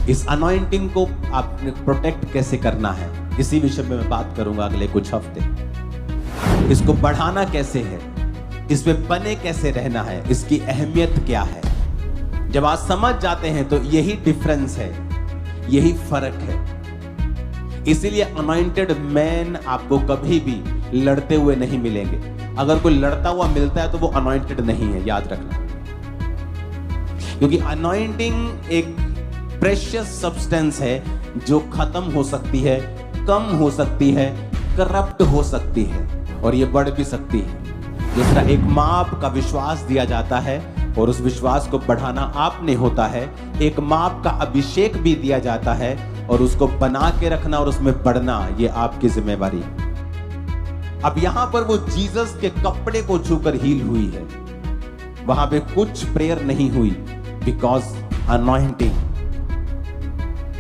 इस अनॉइंटिंग को आपने प्रोटेक्ट कैसे करना है, इसी विषय में मैं बात करूंगा अगले कुछ हफ्ते। इसको बढ़ाना कैसे है, इसमें बने कैसे रहना है, इसकी अहमियत क्या है। जब आप समझ जाते हैं तो यही डिफरेंस है, यही फर्क है। इसीलिए अनॉइंटेड मैन आपको कभी भी लड़ते हुए नहीं मिलेंगे। अगर कोई लड़ता हुआ मिलता है तो वो अनॉइंटेड नहीं है, याद रखना। क्योंकि अनॉइंटिंग एक प्रेशियस सब्सटेंस है जो खत्म हो सकती है, कम हो सकती है, करप्ट हो सकती है और ये बढ़ भी सकती है। जिसका एक माप का विश्वास दिया जाता है और उस विश्वास को बढ़ाना आपने होता है। एक माप का अभिषेक भी दिया जाता है और उसको बना के रखना और उसमें बढ़ना, ये आपकी जिम्मेवारी है। अब यहां पर वो जीसस के कपड़े को छूकर हील हुई है, वहां पे कुछ प्रेयर नहीं हुई, बिकॉज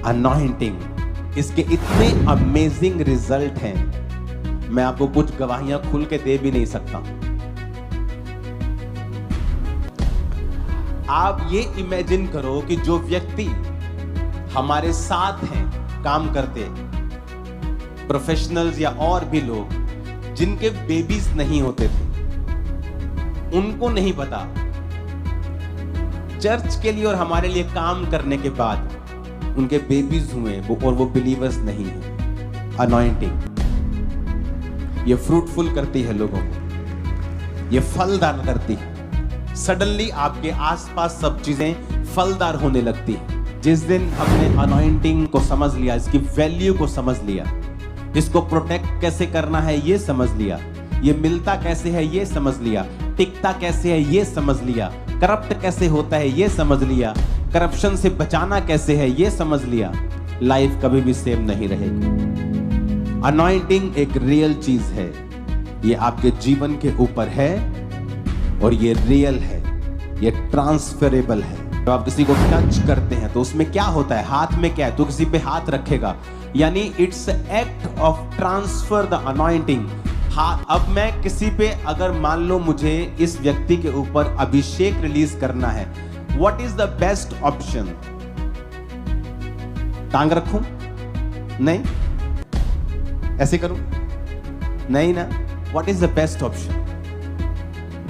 अनॉइंटिंग इसके इतने अमेजिंग रिजल्ट हैं, मैं आपको कुछ गवाहियां खुल के दे भी नहीं सकता। आप ये इमेजिन करो कि जो व्यक्ति हमारे साथ हैं, काम करते, प्रोफेशनल्स या और भी लोग जिनके बेबीज नहीं होते थे, उनको नहीं पता चर्च के लिए और हमारे लिए काम करने के बाद उनके बेबीज हुए और वो बिलीवर्स नहीं है। अनॉइंटिंग ये फ्रूटफुल करती है लोगों को, ये फलदार करती है। सडनली आपके आसपास सब चीजें फलदार होने लगती है। जिस दिन हमने अनॉइंटिंग को समझ लिया, इसकी वैल्यू को समझ लिया, इसको प्रोटेक्ट कैसे करना है ये समझ लिया, ये मिलता कैसे है ये समझ लिया, टिकता कैसे है ये समझ लिया, करप्ट कैसे होता है ये समझ लिया, करप्शन से बचाना कैसे है ये समझ लिया, लाइफ कभी भी सेम नहीं रहेगी। अनॉइंटिंग एक रियल चीज है, ये आपके जीवन के ऊपर है और ये रियल है, ये ट्रांसफरेबल है। तो आप किसी को टच करते हैं तो उसमें क्या होता है, हाथ में क्या है, तो किसी पे हाथ रखेगा, यानी it's act of transfer the anointing. हाँ, अब मैं किसी पे अगर मान लो मुझे इस व्यक्ति के ऊपर अभिषेक रिलीज करना है, what is the best option? टांग रखूं? नहीं? ऐसे करूं? नहीं ना? What is the best option?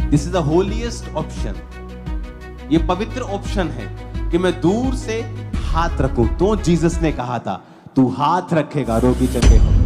This is the holiest option. ये पवित्र ऑप्शन है कि मैं दूर से हाथ रखूं। तो जीसस ने कहा था, तू हाथ रखेगा रोगी चंगे हो।